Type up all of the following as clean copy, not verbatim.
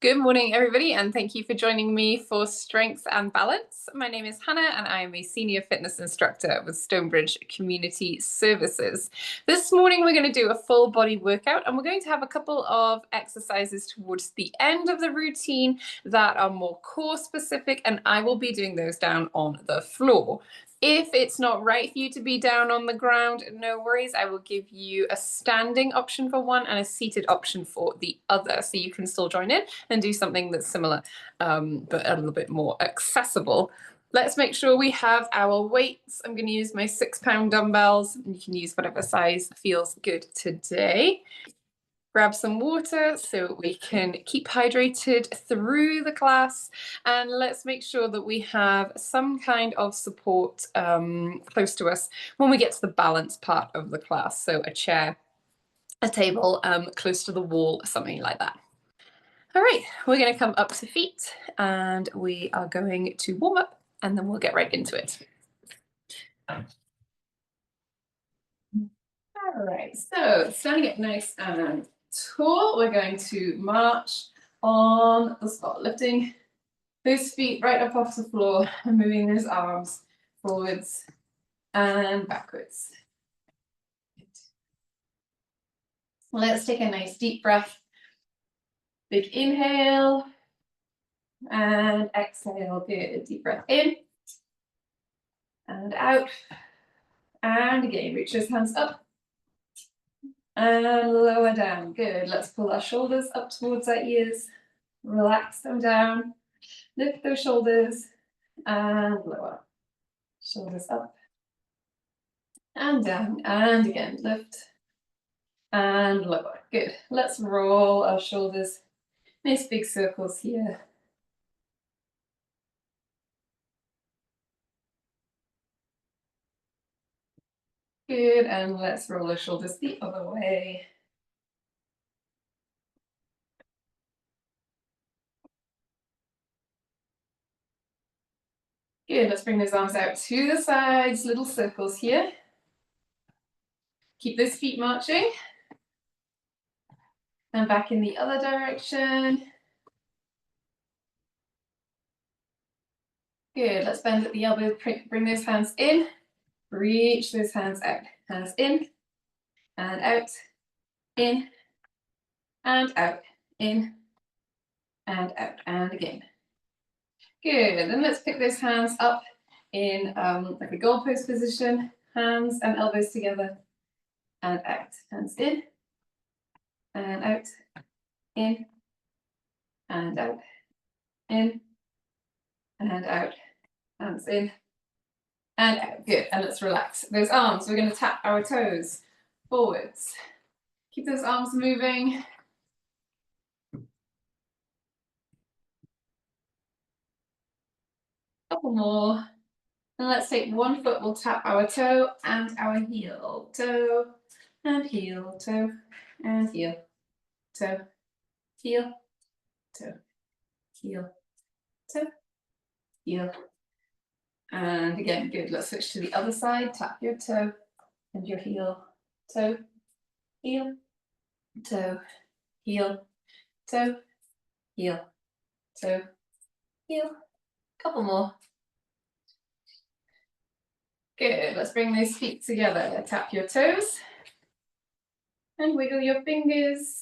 Good morning, everybody, and thank you for joining me for Strength and Balance. My name is Hannah, and I am a senior fitness instructor with Stonebridge Community Services. This morning, we're going to do a full body workout, and we're going to have a couple of exercises towards the end of the routine that are more core specific, and I will be doing those down on the floor. If it's not right for you to be down on the ground, no worries. I will give you a standing option for one and a seated option for the other, so you can still join in and do something that's similar, but a little bit more accessible. Let's make sure we have our weights. I'm going to use my 6-pound dumbbells. You can use whatever size feels good today. Grab some water so we can keep hydrated through the class, and let's make sure that we have some kind of support close to us when we get to the balance part of the class. So a chair, a table, close to the wall, something like that. All right, we're going to come up to feet and we are going to warm up, and then we'll get right into it. All right, so standing up nice and tall, we're going to march on the spot, lifting those feet right up off the floor and moving those arms forwards and backwards. Let's take a nice deep breath. Big inhale and exhale. Good. Deep breath in and out. And again, reach those hands up and lower down. Good. Let's pull our shoulders up towards our ears. Relax them down. Lift those shoulders and lower. Shoulders up and down. And again, lift and lower. Good. Let's roll our shoulders. Nice big circles here. Good. And let's roll our shoulders the other way. Good, let's bring those arms out to the sides, little circles here. Keep those feet marching. And back in the other direction. Good, let's bend at the elbow, bring those hands in, reach those hands out. Hands in and out, in and out, in and out, and again. Good, and let's pick those hands up in like a goalpost position, hands and elbows together, and out. Hands in and out, in and out, in and out, hands in and out. Good, and let's relax those arms. We're going to tap our toes forwards. Keep those arms moving. Couple more. And let's take one foot, we'll tap our toe and our heel. Toe and heel, toe and heel, toe, heel, toe, heel, toe, heel. And again, good. Let's switch to the other side. Tap your toe and your heel, toe, heel, toe, heel, toe, heel, toe, heel. Couple more. Good. Let's bring those feet together. Tap your toes and wiggle your fingers.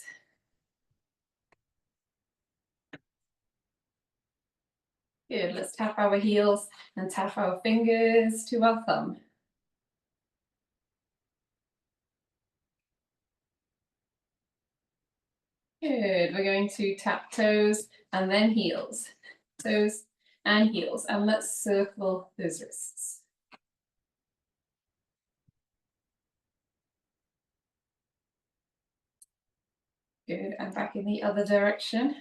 Good. Let's tap our heels and tap our fingers to our thumb. Good. We're going to tap toes and then heels. Toes and heels. And let's circle those wrists. Good. And back in the other direction.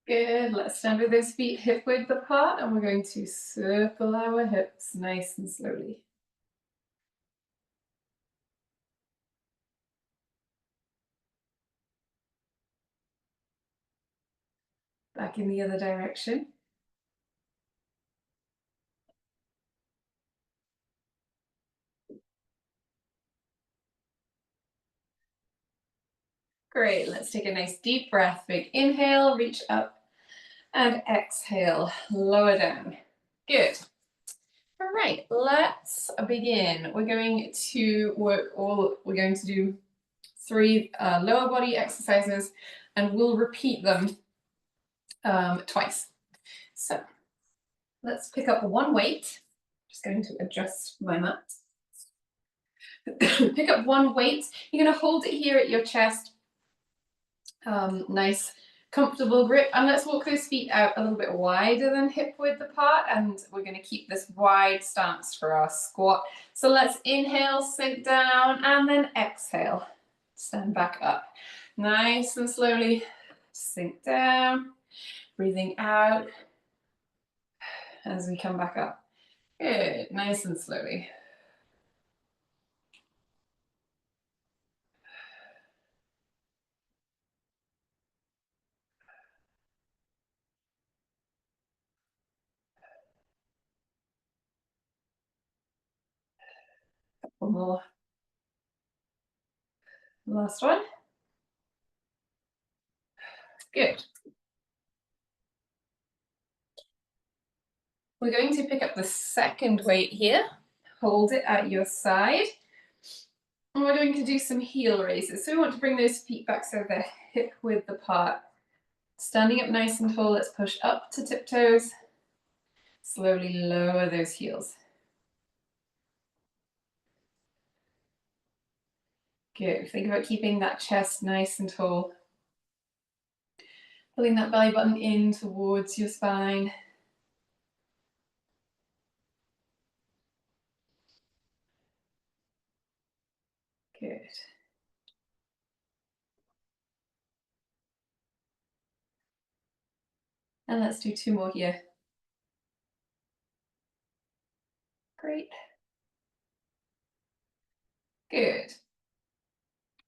Good. Let's stand with those feet hip width apart, and we're going to circle our hips nice and slowly. Back in the other direction. Great, let's take a nice deep breath. Big inhale, reach up, and exhale, lower down. Good. All right, let's begin. We're going to do 3 lower body exercises, and we'll repeat them twice. So let's pick up one weight. Just going to adjust my mat. Pick up one weight. You're going to hold it here at your chest. Nice, comfortable grip. And let's walk those feet out a little bit wider than hip width apart. And we're going to keep this wide stance for our squat. So let's inhale, sink down, and then exhale. Stand back up. Nice and slowly sink down. Breathing out as we come back up. Good, nice and slowly. One more. Last one. Good. We're going to pick up the second weight here. Hold it at your side. And we're going to do some heel raises. So we want to bring those feet back so they're hip width apart. Standing up nice and tall, let's push up to tiptoes. Slowly lower those heels. Good. Think about keeping that chest nice and tall. Pulling that belly button in towards your spine. Good. And let's do 2 more here. Great. Good.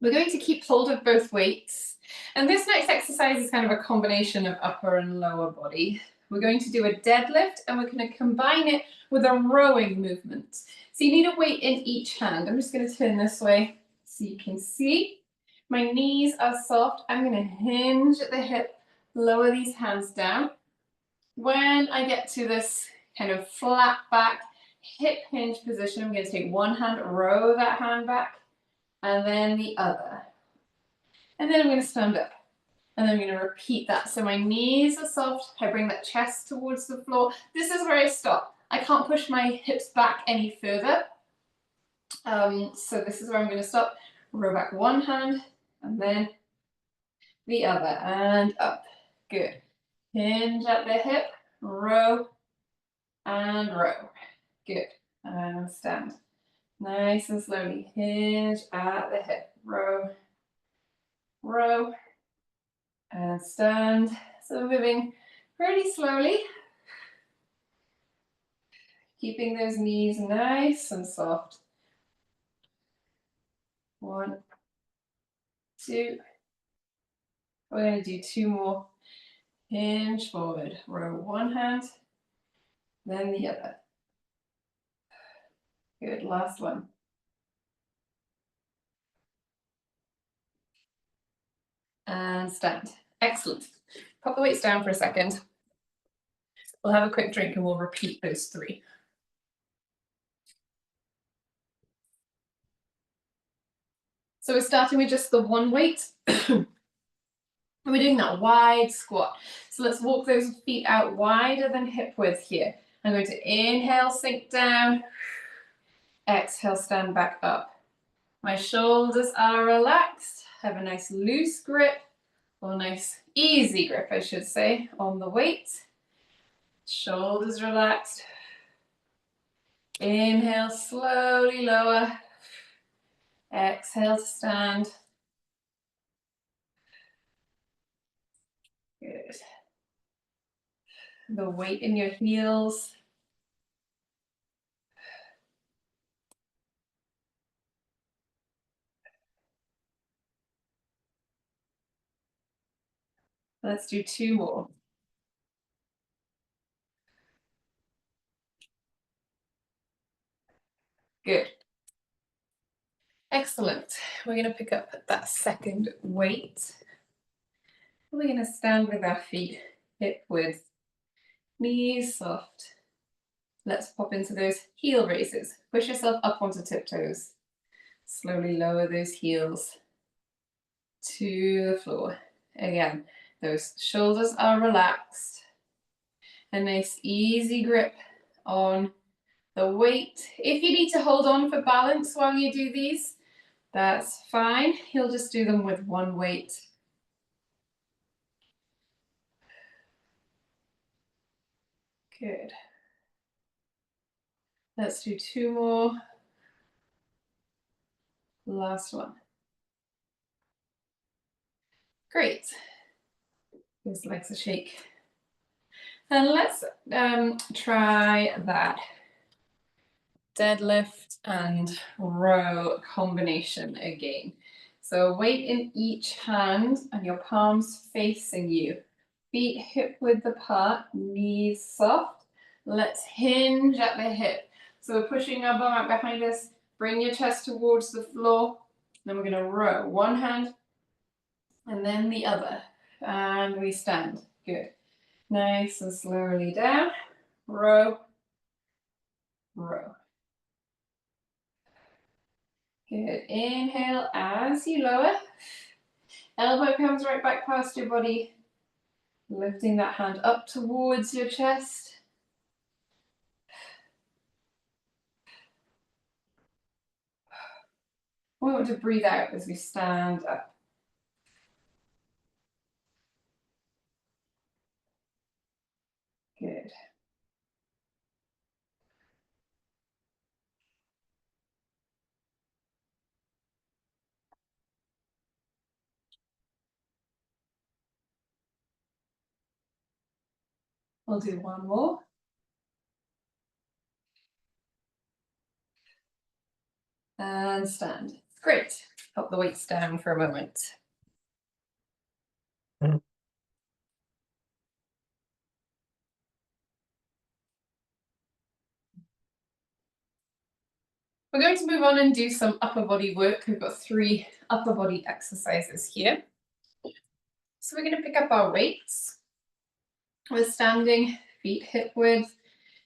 We're going to keep hold of both weights. And this next exercise is kind of a combination of upper and lower body. We're going to do a deadlift and we're going to combine it with a rowing movement. So you need a weight in each hand. I'm just going to turn this way so you can see. My knees are soft. I'm going to hinge at the hip, lower these hands down. When I get to this kind of flat back, hip hinge position, I'm going to take one hand, row that hand back, and then the other. And then I'm going to stand up. And then I'm going to repeat that. So my knees are soft. I bring that chest towards the floor. This is where I stop. I can't push my hips back any further. So this is where I'm going to stop. Row back one hand and then the other. And up. Good. Hinge at the hip. Row and row. Good. And stand. Nice and slowly. Hinge at the hip. Row. Row. And stand. So moving pretty slowly. Keeping those knees nice and soft. 1, 2. We're going to do 2 more. Hinge forward. Row one hand, then the other. Good. Last one. And stand. Excellent. Pop the weights down for a second. We'll have a quick drink and we'll repeat those 3. So we're starting with just the one weight. And we're doing that wide squat. So let's walk those feet out wider than hip width here. I'm going to inhale, sink down. Exhale, stand back up. My shoulders are relaxed. Have a nice loose grip, or nice easy grip, I should say, on the weight. Shoulders relaxed. Inhale, slowly lower. Exhale to stand. Good. The weight in your heels. Let's do 2 more. Good. Excellent. Excellent. We're going to pick up that second weight. We're going to stand with our feet hip width, knees soft. Let's pop into those heel raises. Push yourself up onto tiptoes. Slowly lower those heels to the floor. Again, those shoulders are relaxed. A nice easy grip on the weight. If you need to hold on for balance while you do these, that's fine. You'll just do them with one weight. Good. Let's do two more. Last one. Great. Those legs a shake. And let's try that deadlift and row combination again. So weight in each hand and your palms facing you. Feet hip width apart, knees soft. Let's hinge at the hip. So we're pushing our bum out behind us. Bring your chest towards the floor. Then we're going to row. One hand and then the other. And we stand. Good. Nice and slowly down. Row. Row. Good. Inhale as you lower. Elbow comes right back past your body. Lifting that hand up towards your chest. We want to breathe out as we stand up. Good. We'll do one more. And stand. Great. Pop the weights down for a moment. We're going to move on and do some upper body work. We've got 3 upper body exercises here. So we're going to pick up our weights. We're standing, feet hip width,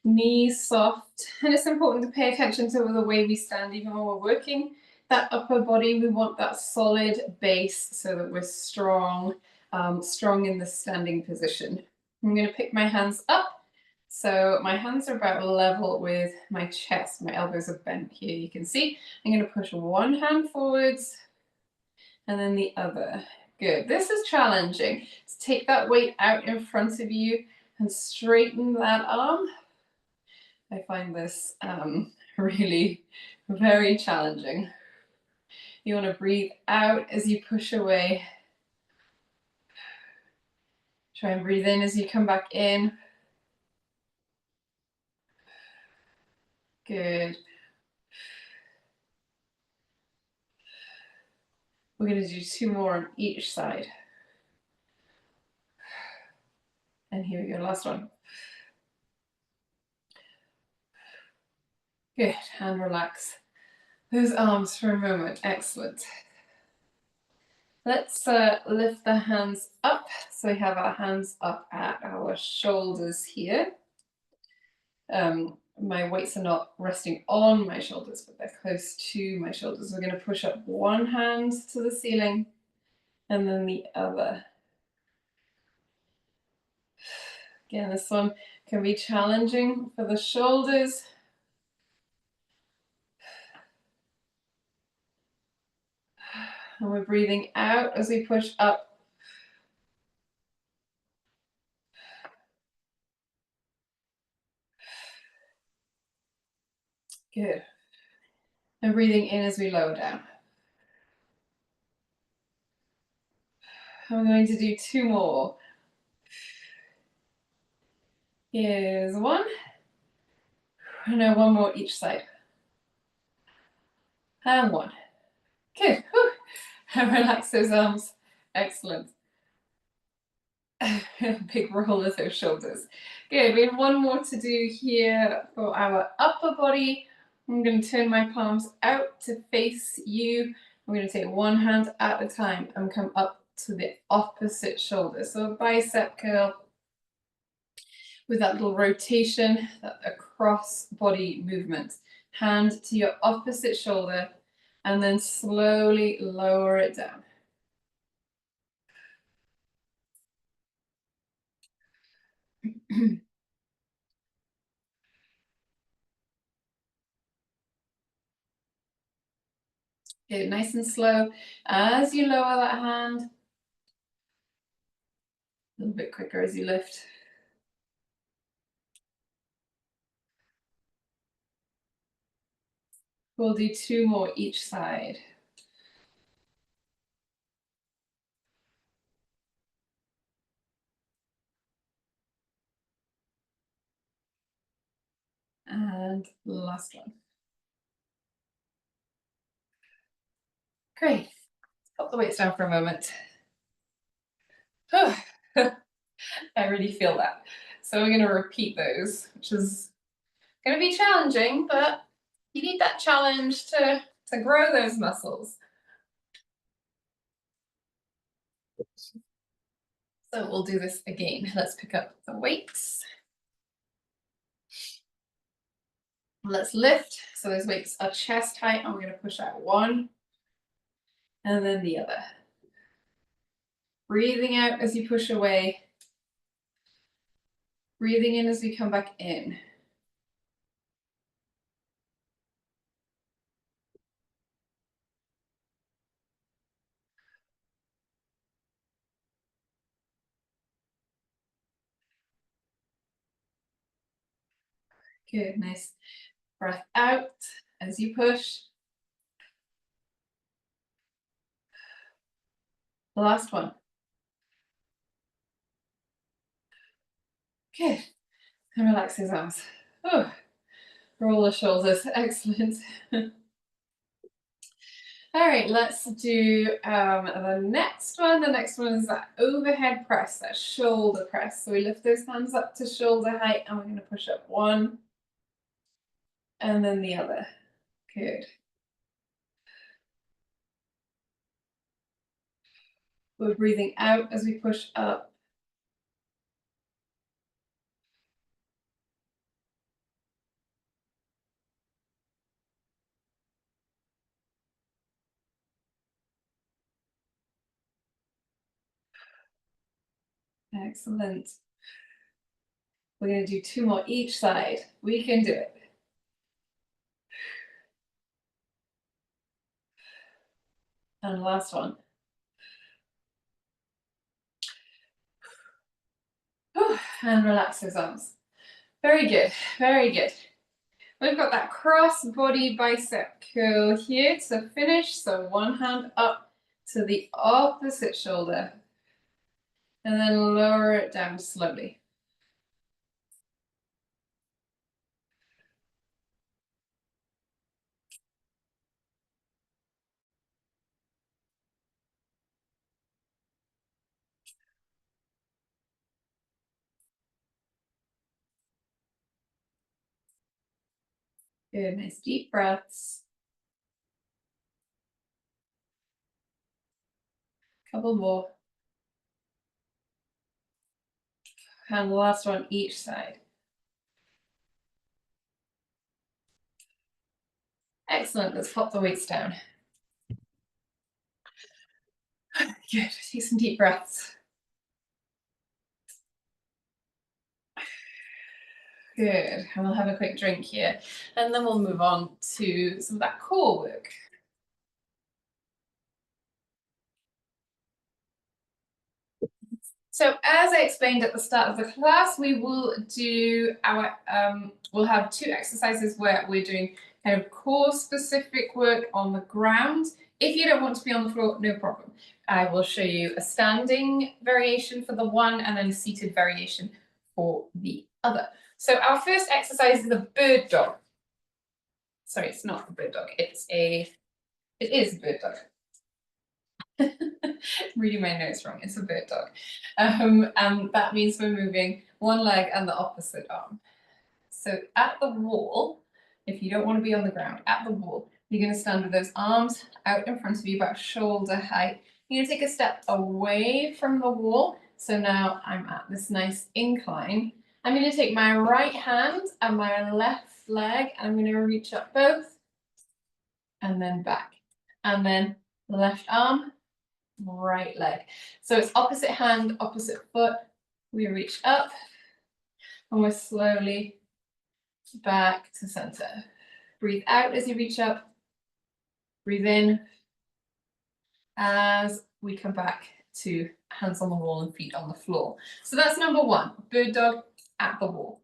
knees soft. And it's important to pay attention to the way we stand even when we're working. That upper body, we want that solid base so that we're strong, strong in the standing position. I'm going to pick my hands up. So my hands are about level with my chest. My elbows are bent here, you can see. I'm going to push one hand forwards and then the other. Good. This is challenging. So take that weight out in front of you and straighten that arm. I find this really very challenging. You want to breathe out as you push away. Try and breathe in as you come back in. Good. We're going to do 2 more on each side. And here we go, last one. Good, and relax those arms for a moment. Excellent. Let's lift the hands up. So we have our hands up at our shoulders here. My weights are not resting on my shoulders, but they're close to my shoulders. We're going to push up one hand to the ceiling and then the other. Again, this one can be challenging for the shoulders. And we're breathing out as we push up. Good. And breathing in as we lower down. I'm going to do 2 more. Here's one. And now 1 more each side. And 1. Good. Whew. And relax those arms. Excellent. Big roll of those shoulders. Good. We have 1 more to do here for our upper body. I'm going to turn my palms out to face you. I'm going to take one hand at a time and come up to the opposite shoulder. So a bicep curl with that little rotation, that across body movement. Hand to your opposite shoulder and then slowly lower it down. Good, nice and slow. As you lower that hand, a little bit quicker as you lift. We'll do 2 more each side. And last one. Great. Pop the weights down for a moment. I really feel that. So we're going to repeat those, which is going to be challenging, but you need that challenge to grow those muscles. So we'll do this again. Let's pick up the weights. Let's lift. So those weights are chest height, and we're going to push out one and then the other. Breathing out as you push away. Breathing in as we come back in. Good, nice. Breath out as you push. The last one. Good. And relax his arms. Oh, roll the shoulders. Excellent. All right, let's do the next one. The next one is that overhead press, that shoulder press. So we lift those hands up to shoulder height and we're going to push up one and then the other. Good. We're breathing out as we push up. Excellent. We're going to do 2 more each side. We can do it. And last one. And relax those arms. Very good, very good. We've got that cross body bicep curl here to finish. So one hand up to the opposite shoulder and then lower it down slowly. Good, nice deep breaths. Couple more. And the last one each side. Excellent, let's pop the weights down. Good, take some deep breaths. Good, and we'll have a quick drink here. And then we'll move on to some of that core work. So as I explained at the start of the class, we will do our, we'll have 2 exercises where we're doing kind of core specific work on the ground. If you don't want to be on the floor, no problem. I will show you a standing variation for the one and then a seated variation for the other. So our first exercise is a bird dog. Sorry, it's not a bird dog, it is a bird dog. Reading my notes wrong, it's a bird dog. And that means we're moving one leg and the opposite arm. So at the wall, if you don't want to be on the ground, at the wall, you're going to stand with those arms out in front of you, about shoulder height. You're going to take a step away from the wall. So now I'm at this nice incline. I'm going to take my right hand and my left leg, and I'm going to reach up both, and then back. And then left arm, right leg. So it's opposite hand, opposite foot. We reach up, and we're slowly back to center. Breathe out as you reach up. Breathe in as we come back to hands on the wall and feet on the floor. So that's number one, bird dog at the wall.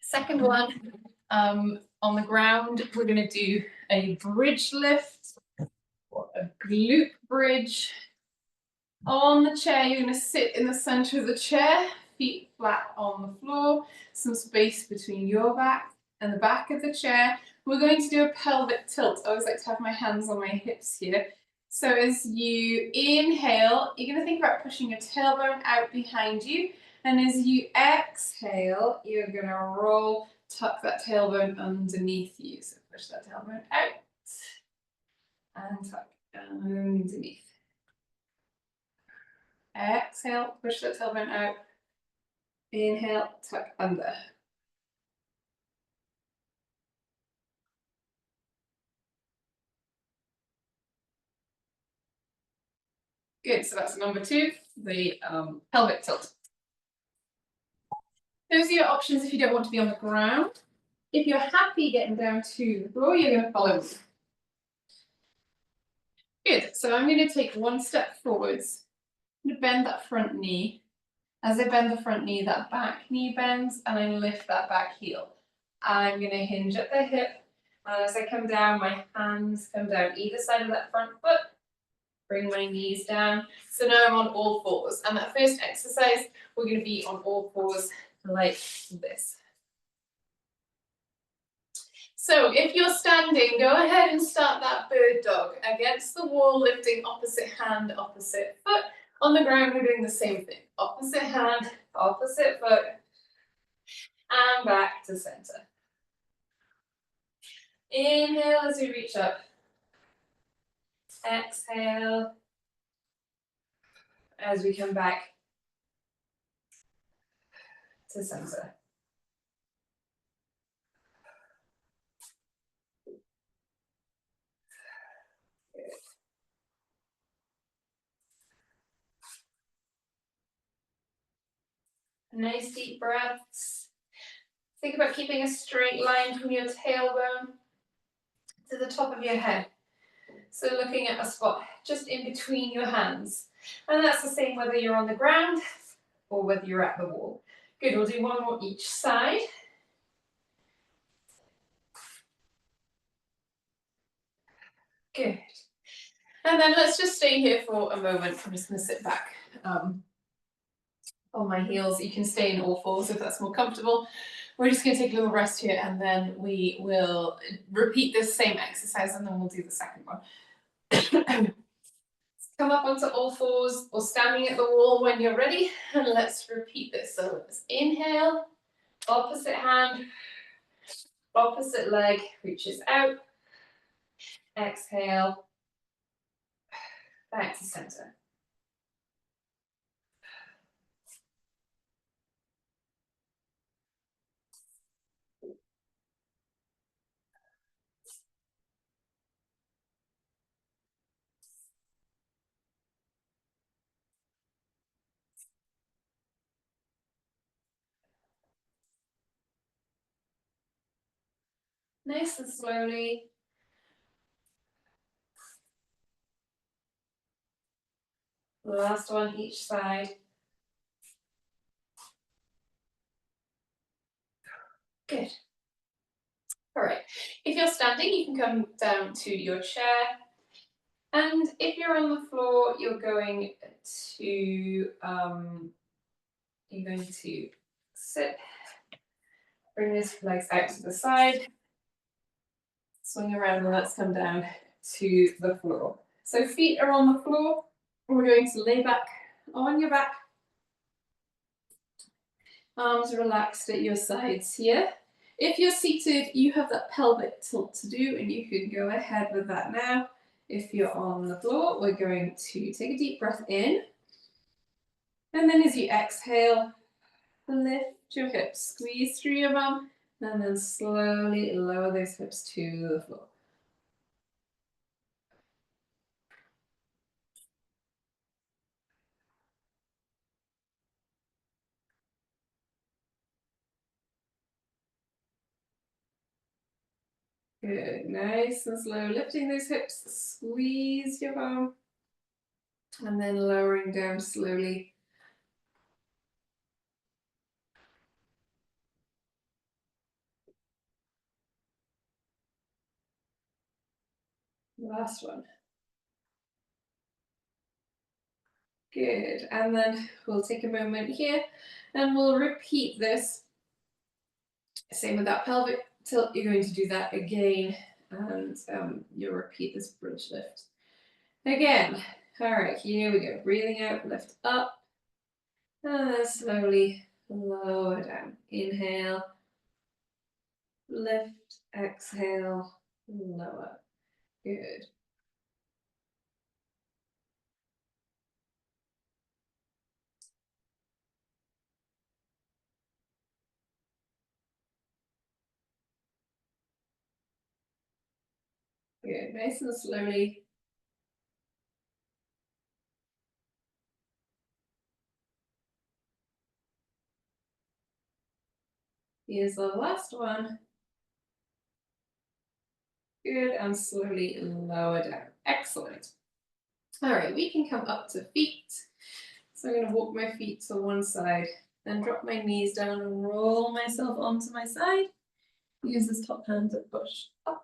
Second one, on the ground, we're going to do a bridge lift or a glute bridge. On the chair, you're going to sit in the center of the chair, feet flat on the floor, some space between your back and the back of the chair. We're going to do a pelvic tilt. I always like to have my hands on my hips here. So as you inhale, you're going to think about pushing your tailbone out behind you. And as you exhale, you're going to roll, tuck that tailbone underneath you. So push that tailbone out and tuck underneath. Exhale, push that tailbone out. Inhale, tuck under. Good, so that's number two, the pelvic tilt. Those are your options if you don't want to be on the ground. If you're happy getting down to the floor, you're going to follow me. Good, so I'm going to take one step forwards. I'm going to bend that front knee. As I bend the front knee, that back knee bends, and I lift that back heel. I'm going to hinge at the hip, and as I come down, my hands come down either side of that front foot. Bring my knees down. So now I'm on all fours. And that first exercise, we're going to be on all fours like this. So if you're standing, go ahead and start that bird dog against the wall, lifting opposite hand, opposite foot. On the ground, we're doing the same thing. Opposite hand, opposite foot, and back to center. Inhale as you reach up. Exhale as we come back to center. Nice deep breaths. Think about keeping a straight line from your tailbone to the top of your head. So looking at a spot just in between your hands. And that's the same whether you're on the ground or whether you're at the wall. Good, we'll do one more each side. Good. And then let's just stay here for a moment. I'm just going to sit back on my heels. You can stay in all fours if that's more comfortable. We're just going to take a little rest here, and then we will repeat this same exercise, and then we'll do the second one. Come up onto all fours or standing at the wall when you're ready, and let's repeat this. So let's inhale, opposite hand, opposite leg reaches out. Exhale, back to center. Nice and slowly. Last one each side. Good. All right. If you're standing, you can come down to your chair. And if you're on the floor, you're going to sit. Bring those legs out to the side. Swing around and let's come down to the floor. So feet are on the floor. We're going to lay back on your back. Arms relaxed at your sides here. If you're seated, you have that pelvic tilt to do, and you can go ahead with that now. If you're on the floor, we're going to take a deep breath in. And then as you exhale, lift your hips, squeeze through your bum, and then slowly lower those hips to the floor. Good, nice and slow, lifting those hips, squeeze your bum, and then lowering down slowly. Last one. Good, and then we'll take a moment here, and we'll repeat this. Same with that pelvic tilt, you're going to do that again, and you'll repeat this bridge lift. Again, all right, here we go. Breathing out, lift up, and then slowly lower down. Inhale, lift, exhale, lower. Good. Good, nice and slowly. Here's the last one. Good, and slowly lower down. Excellent. All right, we can come up to feet. So I'm going to walk my feet to one side, then drop my knees down and roll myself onto my side. Use this top hand to push up.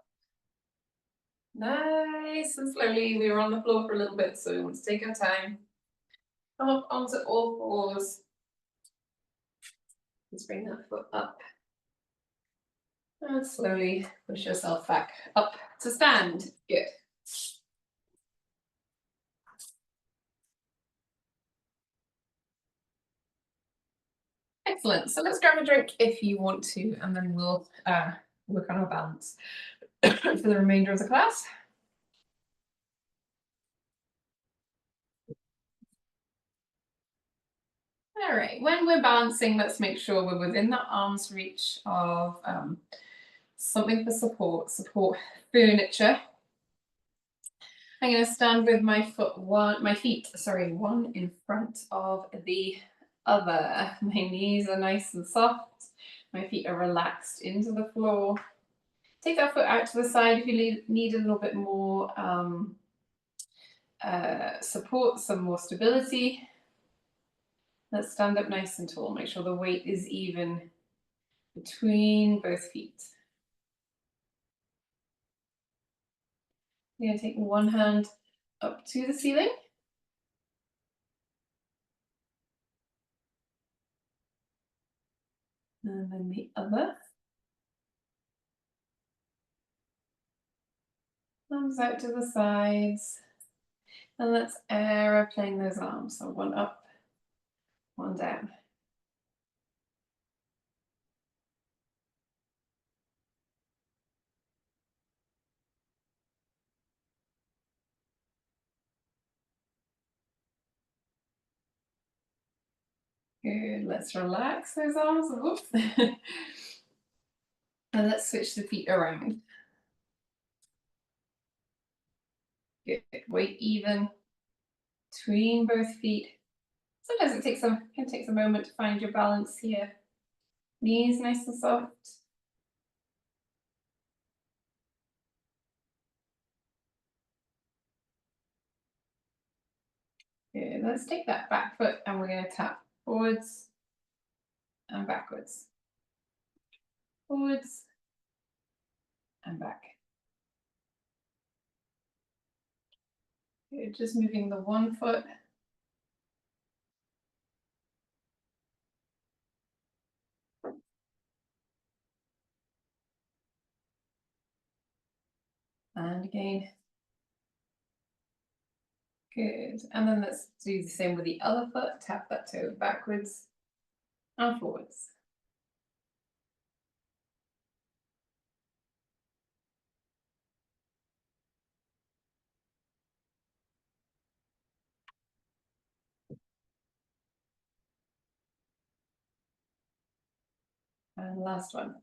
Nice and slowly. We were on the floor for a little bit, so let's take our time. Come up onto all fours. Let's bring that foot up. And slowly push yourself back up to stand. Good. Excellent. So let's grab a drink if you want to, and then we'll work on our balance for the remainder of the class. All right, when we're balancing, let's make sure we're within the arm's reach of something for support furniture. I'm going to stand with my feet, one in front of the other. My knees are nice and soft. My feet are relaxed into the floor. Take that foot out to the side if you need a little bit more support, some more stability. Let's stand up nice and tall. Make sure the weight is even between both feet. I'm going to take one hand up to the ceiling. And then the other. Arms out to the sides. And let's aeroplane those arms. So one up, one down. Good. Let's relax those arms. Whoops. And let's switch the feet around. Good. Weight even between both feet. Sometimes it takes a moment to find your balance here. Knees nice and soft. Good. Let's take that back foot and we're going to tap forwards and backwards. Forwards and back. Good. Just moving the one foot. And again. Good. And then let's do the same with the other foot. Tap that toe backwards and forwards. And last one.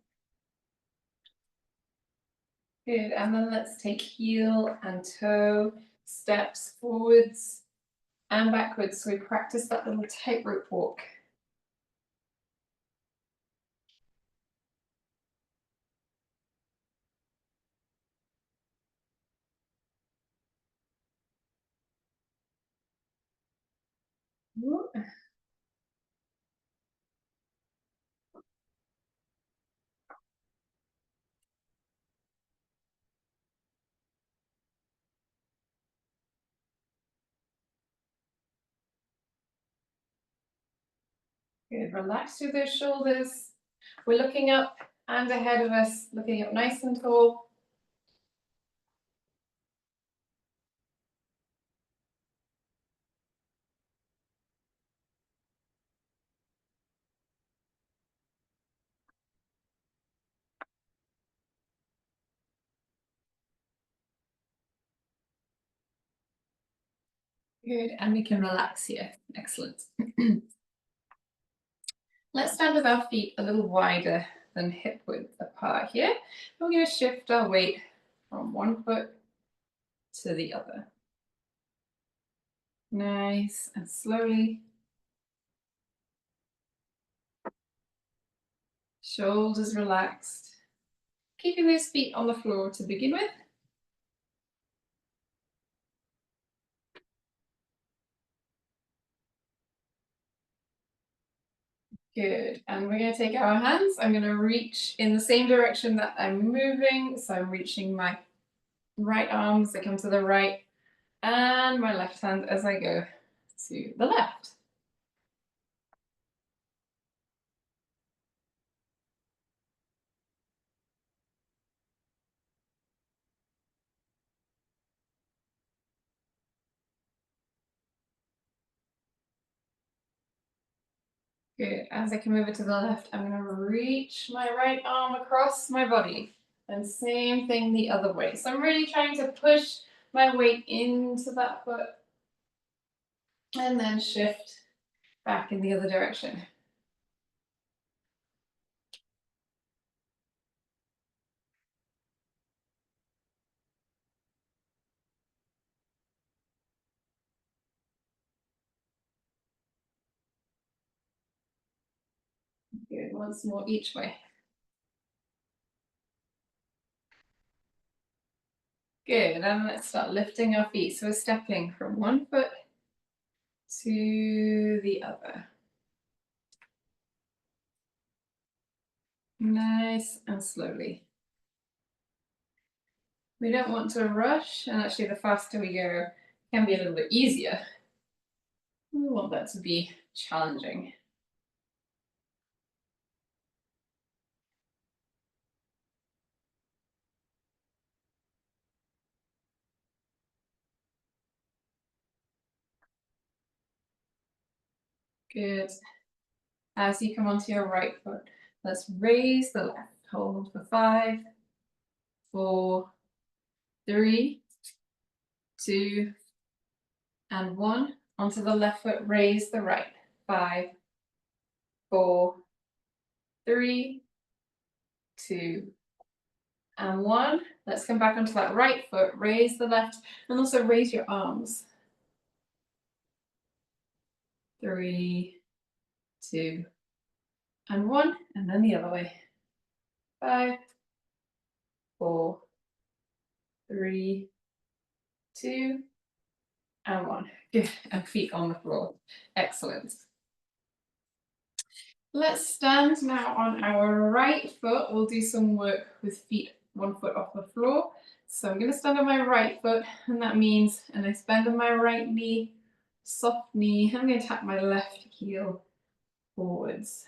Good, and then let's take heel and toe steps forwards and backwards. So we practice that little tightrope walk. Good, relax through those shoulders. We're looking up and ahead of us, looking up nice and tall. Good, and we can relax here. Excellent. Let's stand with our feet a little wider than hip width apart here. We're going to shift our weight from one foot to the other. Nice and slowly. Shoulders relaxed. Keeping those feet on the floor to begin with. Good, and we're going to take our hands. I'm going to reach in the same direction that I'm moving. So I'm reaching my right arm as I come to the right, and my left hand as I go to the left. Good. As I come over to the left, I'm going to reach my right arm across my body. And same thing the other way. So I'm really trying to push my weight into that foot and then shift back in the other direction. Good. Once more each way. Good. And let's start lifting our feet. So we're stepping from one foot to the other. Nice and slowly. We don't want to rush, and actually the faster we go, it can be a little bit easier. We want that to be challenging. Good. As you come onto your right foot, let's raise the left. Hold for 5, 4, 3, 2, and 1. Onto the left foot, raise the right. 5, 4, 3, 2, and 1. Let's come back onto that right foot, raise the left, and also raise your arms. 3, 2, and 1, and then the other way. 5, 4, 3, 2, and 1. Good. And feet on the floor. Excellent. Let's stand now on our right foot. We'll do some work with feet 1 foot off the floor. So I'm going to stand on my right foot, and that means, and I bend on my right knee, soft knee. I'm going to tap my left heel forwards.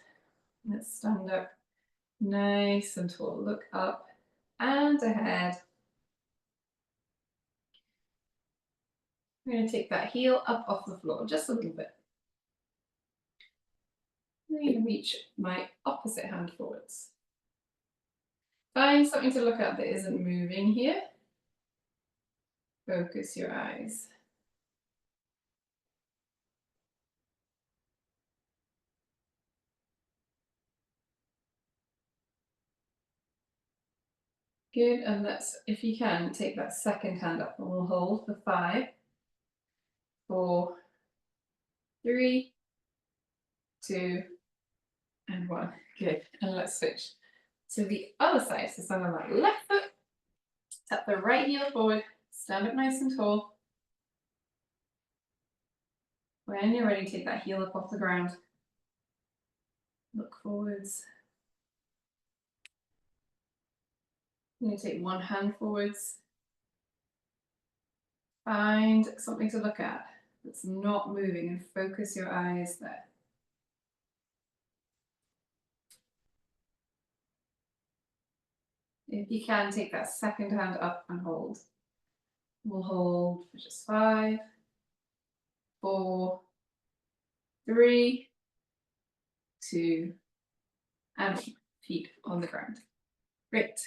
Let's stand up nice and tall. Look up and ahead. I'm going to take that heel up off the floor just a little bit. I'm going to reach my opposite hand forwards. Find something to look at that isn't moving here. Focus your eyes. Good, and let's, if you can, take that second hand up and we'll hold for 5, 4, 3, 2, and 1. Good, and let's switch to the other side. So stand on that left foot, tap the right heel forward, stand up nice and tall. When you're ready, take that heel up off the ground. Look forwards. You're going to take one hand forwards. Find something to look at that's not moving and focus your eyes there. If you can, take that second hand up and hold. We'll hold for just 5, 4, 3, 2, and feet on the ground. Great.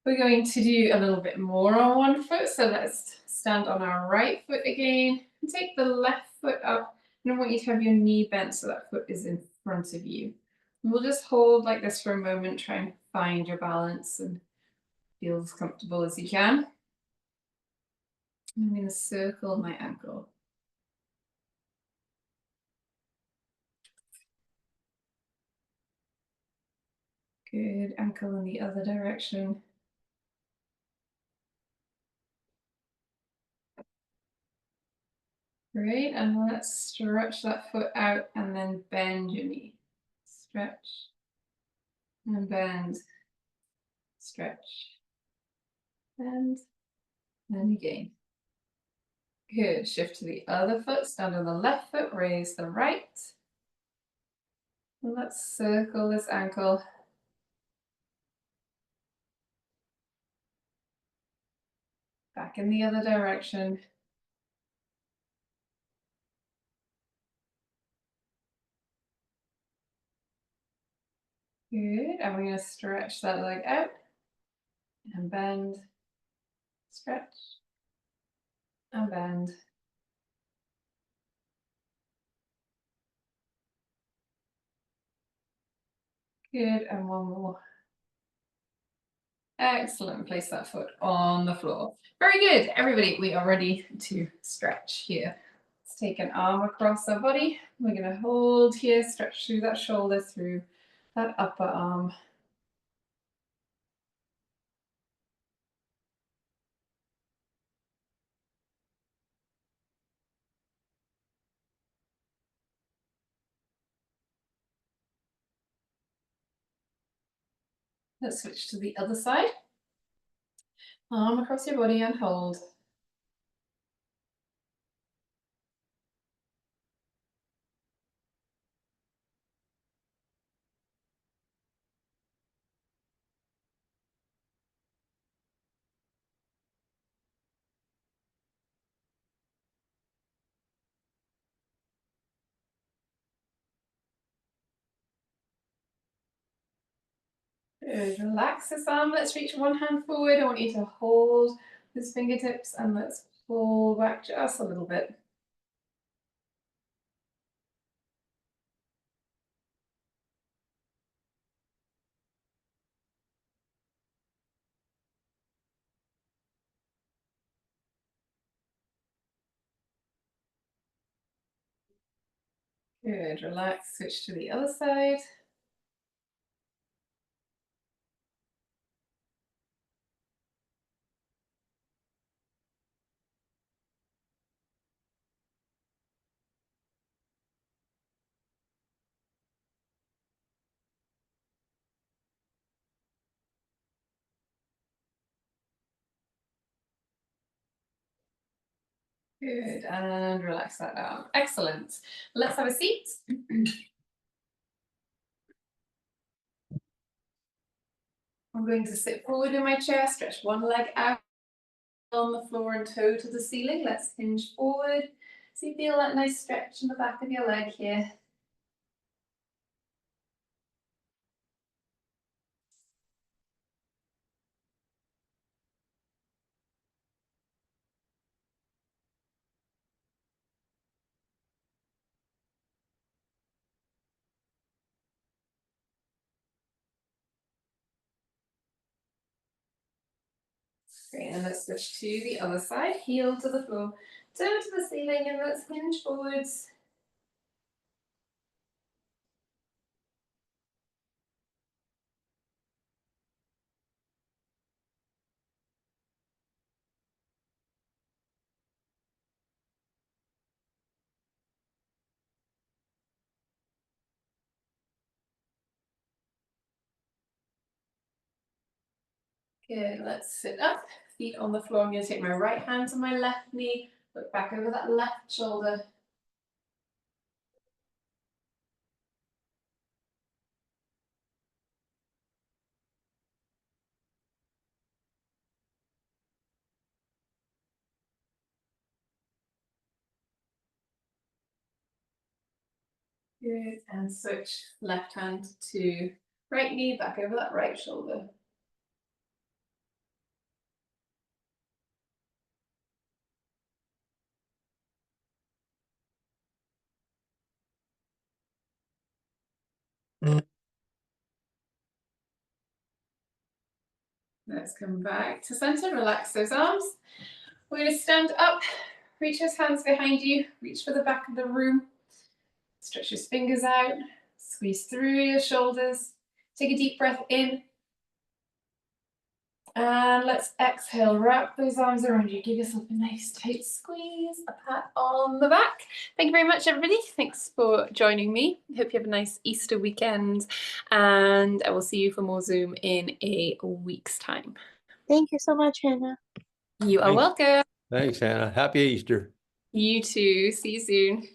We're going to do a little bit more on one foot. So let's stand on our right foot again and take the left foot up. And I want you to have your knee bent so that foot is in front of you. And we'll just hold like this for a moment, try and find your balance and feel as comfortable as you can. I'm going to circle my ankle. Good, ankle in the other direction. Great, and let's stretch that foot out and then bend your knee. Stretch and bend, stretch, bend, and again. Good, shift to the other foot, stand on the left foot, raise the right. And let's circle this ankle. Back in the other direction. Good, and we're going to stretch that leg out and bend, stretch, and bend. Good, and one more. Excellent, place that foot on the floor. Very good, everybody, we are ready to stretch here. Let's take an arm across our body. We're going to hold here, stretch through that shoulder, through that upper arm. Let's switch to the other side. Arm across your body and hold. Good. Relax this arm. Let's reach one hand forward. I want you to hold those fingertips and let's pull back just a little bit. Good. Relax. Switch to the other side. Good. And relax that down. Excellent. Let's have a seat. I'm going to sit forward in my chair, stretch one leg out on the floor and toe to the ceiling. Let's hinge forward. So you feel that nice stretch in the back of your leg here. Great, and let's switch to the other side. Heel to the floor, toe to the ceiling, and let's hinge forwards. Good, let's sit up, feet on the floor. I'm going to take my right hand to my left knee, look back over that left shoulder. Good, and switch left hand to right knee, back over that right shoulder. Let's come back to center, relax those arms. We're going to stand up, reach those hands behind you, reach for the back of the room, stretch your fingers out, squeeze through your shoulders, take a deep breath in, and let's exhale, wrap those arms around you, give yourself a nice tight squeeze, a pat on the back. Thank you very much, everybody. Thanks for joining me. Hope you have a nice Easter weekend, and I will see you for more Zoom in a week's time. Thank you so much, Hannah. You are welcome. Thanks, Hannah. Happy Easter. You too. See you soon.